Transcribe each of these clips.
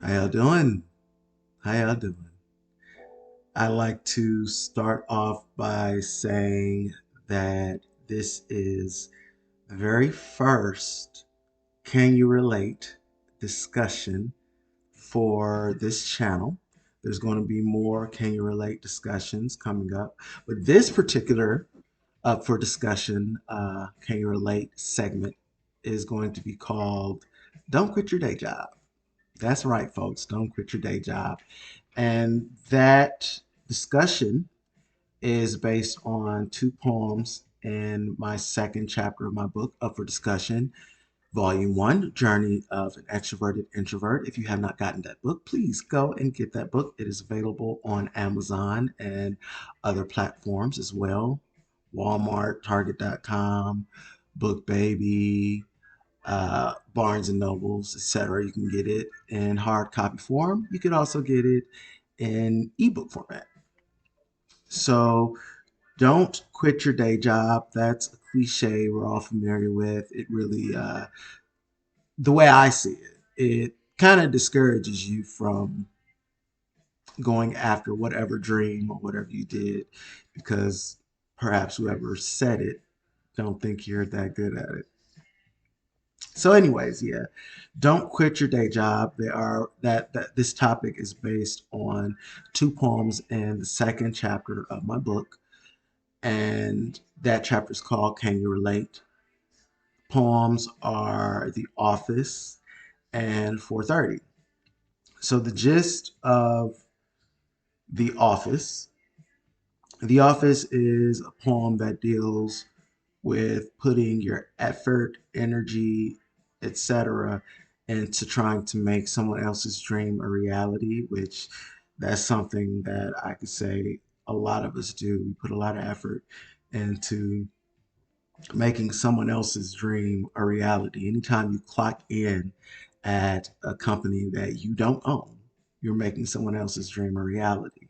How y'all doing? How y'all doing? I like to start off by saying that this is the very first Can You Relate discussion for this channel. There's going to be more Can You Relate discussions coming up, but this particular up for discussion Can You Relate segment is going to be called Don't Quit Your Day Job. That's right, folks. Don't quit your day job. And that discussion is based on two poems in my second chapter of my book, Up for Discussion, Volume 1, Journey of an Extroverted Introvert. If you have not gotten that book, please go and get that book. It is available on Amazon and other platforms as well. Walmart, Target.com, BookBaby, Barnes and Nobles, etc. You can get it in hard copy form. You can also get it in ebook format. So don't quit your day job. That's a cliche we're all familiar with. It really, the way I see it kind of discourages you from going after whatever dream or whatever you did because perhaps whoever said it don't think you're that good at it. So, anyways, yeah, don't quit your day job. They are that this topic is based on two poems in the second chapter of my book, and that chapter is called "Can You Relate?" Poems are "The Office" and "4:30." So, the gist of "The Office." "The Office" is a poem that deals with putting your effort, energy, etc., into trying to make someone else's dream a reality, which that's something that I could say a lot of us do. We put a lot of effort into making someone else's dream a reality. Anytime you clock in at a company that you don't own, you're making someone else's dream a reality.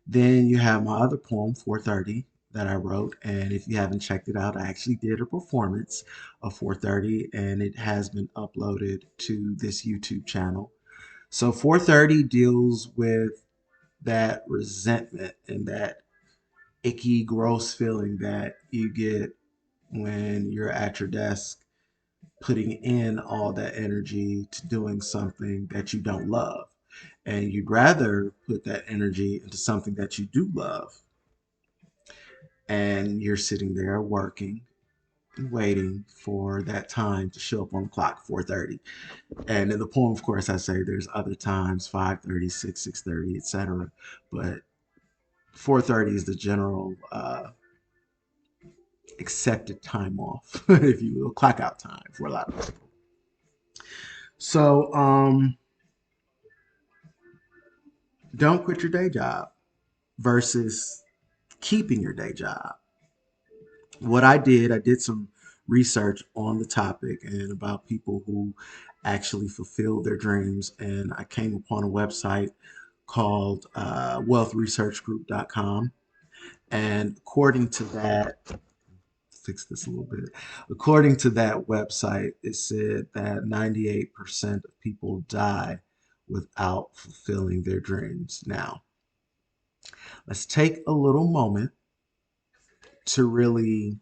Then you have my other poem, 4:30, that I wrote. And if you haven't checked it out, I actually did a performance of 4:30 and it has been uploaded to this YouTube channel. So 4:30 deals with that resentment and that icky, gross feeling that you get when you're at your desk putting in all that energy to doing something that you don't love. And you'd rather put that energy into something that you do love, and you're sitting there working and waiting for that time to show up on the clock, 4:30. And in the poem, of course, I say there's other times, 5:30, 6:30, etc. But 4:30 is the general accepted time off, if you will, clock out time for a lot of people. So don't quit your day job versus keeping your day job. What I did some research on the topic and about people who actually fulfill their dreams, and I came upon a website called wealthresearchgroup.com. And according to that, fix this a little bit. According to that website, it said that 98% of people die without fulfilling their dreams. Now, let's take a little moment to really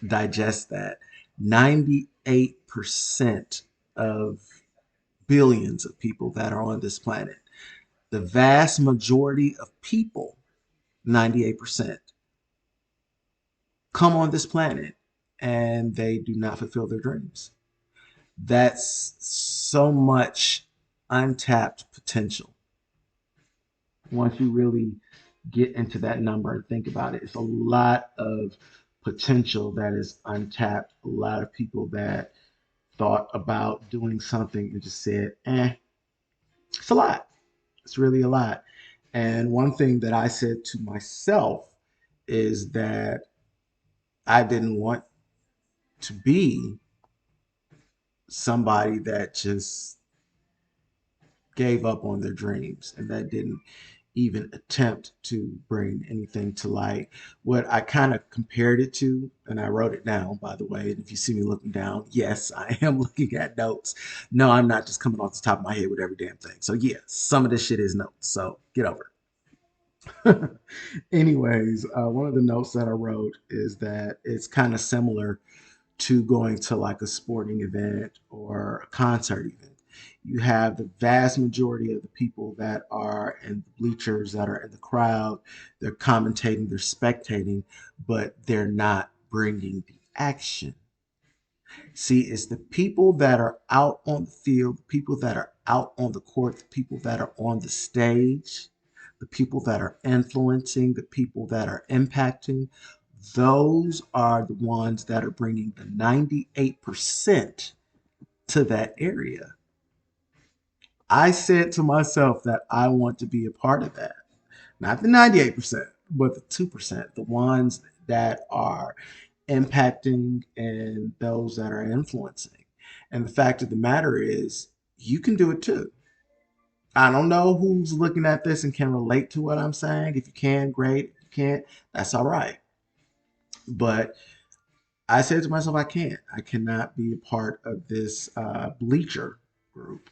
digest that. 98% of billions of people that are on this planet, the vast majority of people, 98%, come on this planet and they do not fulfill their dreams. That's so much untapped potential. Once you really get into that number and think about it, it's a lot of potential that is untapped. A lot of people that thought about doing something and just said, it's a lot. It's really a lot. And one thing that I said to myself is that I didn't want to be somebody that just gave up on their dreams and that didn't even attempt to bring anything to light. What I kind of compared it to, and I wrote it down, by the way, and if you see me looking down, yes, I am looking at notes. No, I'm not just coming off the top of my head with every damn thing. So, yeah, some of this shit is notes. So, get over it. Anyways, one of the notes that I wrote is that it's kind of similar to going to like a sporting event or a concert event. You have the vast majority of the people that are in the bleachers, that are in the crowd, they're commentating, they're spectating, but they're not bringing the action. See, it's the people that are out on the field, the people that are out on the court, the people that are on the stage, the people that are influencing, the people that are impacting. Those are the ones that are bringing the 98% to that area. I said to myself that I want to be a part of that. Not the 98%, but the 2%, the ones that are impacting and those that are influencing. And the fact of the matter is, you can do it too. I don't know who's looking at this and can relate to what I'm saying. If you can, great. If you can't, that's all right. But I said to myself, I can't. I cannot be a part of this bleacher group.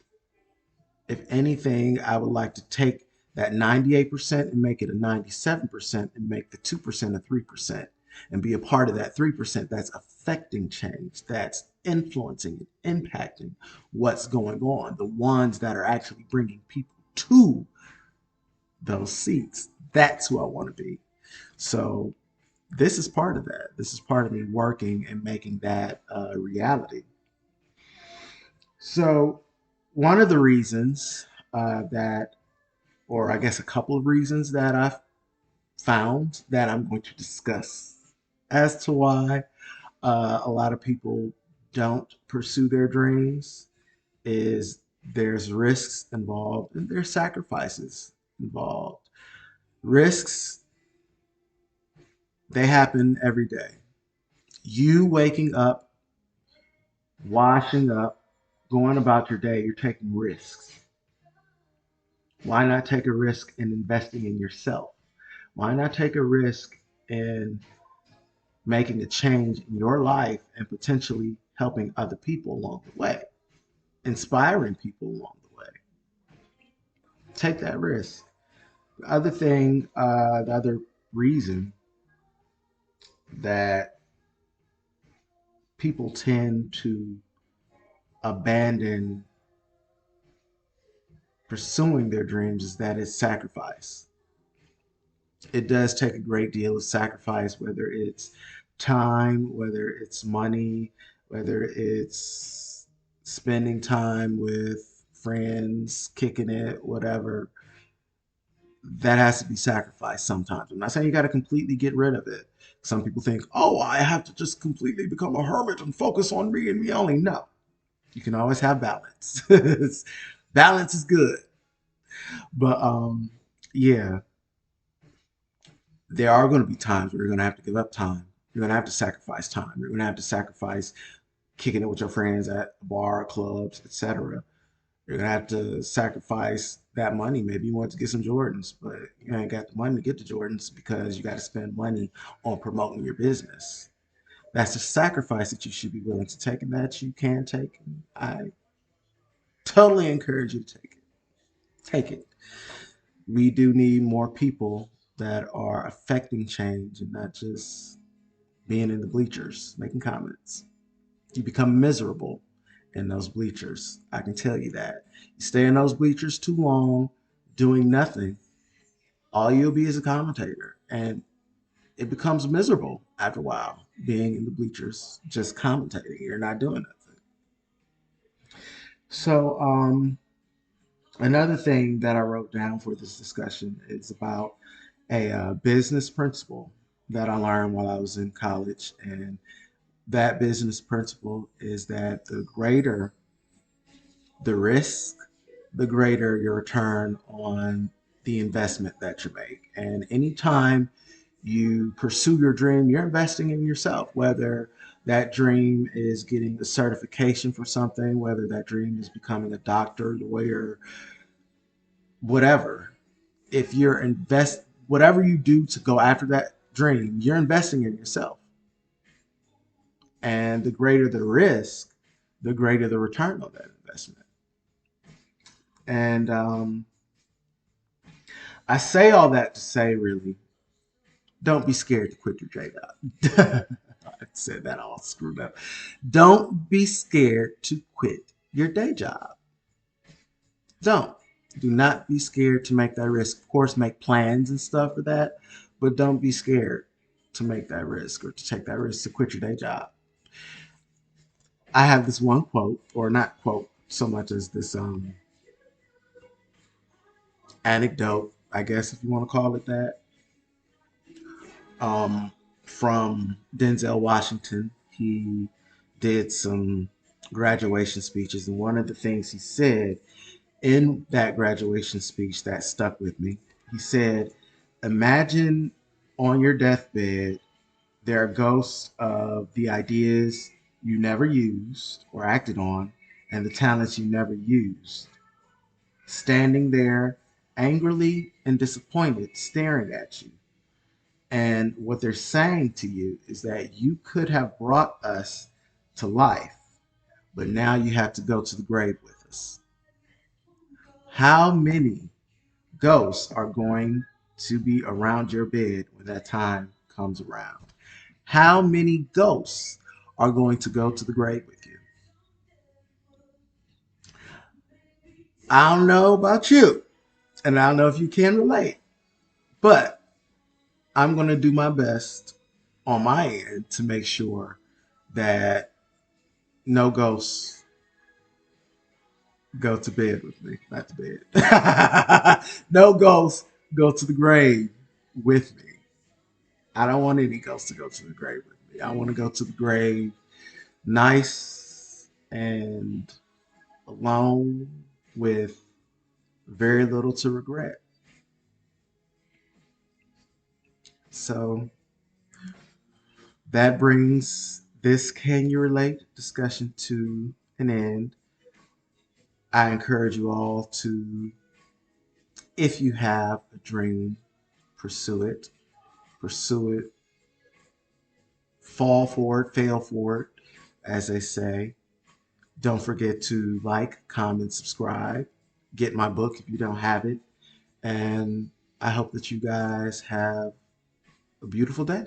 If anything, I would like to take that 98% and make it a 97% and make the 2% a 3% and be a part of that 3% that's affecting change, that's influencing and impacting what's going on, the ones that are actually bringing people to those seats. That's who I want to be. So this is part of that. This is part of me working and making that a reality. So one of the reasons that, or I guess a couple of reasons that I've found that I'm going to discuss as to why a lot of people don't pursue their dreams is there's risks involved and there's sacrifices involved. Risks, they happen every day. You waking up, washing up, going about your day, you're taking risks. Why not take a risk in investing in yourself? Why not take a risk in making a change in your life and potentially helping other people along the way, inspiring people along the way? Take that risk. The other thing, the other reason that people tend to abandon pursuing their dreams is that it's sacrifice. It does take a great deal of sacrifice, whether it's time, whether it's money, whether it's spending time with friends, kicking it, whatever. That has to be sacrificed sometimes. I'm not saying you got to completely get rid of it. Some people think, oh, I have to just completely become a hermit and focus on me and me only. No, you can always have balance. Balance is good. But yeah, there are going to be times where you're going to have to give up time. You're going to have to sacrifice time. You're going to have to sacrifice kicking it with your friends at bar, clubs, etc. You're going to have to sacrifice that money. Maybe you want to get some Jordans, but you ain't got the money to get the Jordans because you got to spend money on promoting your business. That's a sacrifice that you should be willing to take and that you can take. I totally encourage you to take it. Take it. We do need more people that are affecting change and not just being in the bleachers making comments. You become miserable in those bleachers. I can tell you that. You stay in those bleachers too long doing nothing, all you'll be is a commentator. And it becomes miserable after a while being in the bleachers just commentating. You're not doing nothing. So, another thing that I wrote down for this discussion is about a business principle that I learned while I was in college. And that business principle is that the greater the risk, the greater your return on the investment that you make. And anytime you pursue your dream, you're investing in yourself, whether that dream is getting a certification for something, whether that dream is becoming a doctor, lawyer, whatever. if you're whatever you do to go after that dream, you're investing in yourself. And the greater the risk, the greater the return on that investment. And I say all that to say, really, don't be scared to quit your day job. I said that all screwed up. Don't be scared to quit your day job. Don't. Do not be scared to make that risk. Of course, make plans and stuff for that, but don't be scared to make that risk or to take that risk to quit your day job. I have this one quote, or not quote so much as this anecdote, I guess if you want to call it that, um, from Denzel Washington. He did some graduation speeches, and one of the things he said in that graduation speech that stuck with me, he said, imagine on your deathbed, there are ghosts of the ideas you never used or acted on and the talents you never used, standing there angrily and disappointed, staring at you. And what they're saying to you is that you could have brought us to life, but now you have to go to the grave with us. How many ghosts are going to be around your bed when that time comes around? How many ghosts are going to go to the grave with you? I don't know about you, and I don't know if you can relate, but I'm going to do my best on my end to make sure that no ghosts go to bed with me. Not to bed. No ghosts go to the grave with me. I don't want any ghosts to go to the grave with me. I want to go to the grave nice and alone with very little to regret. So that brings this Can You Relate discussion to an end. I encourage you all to, if you have a dream, pursue it. Pursue it. Fall for it, fail for it, as they say. Don't forget to like, comment, subscribe. Get my book if you don't have it. And I hope that you guys have a beautiful day.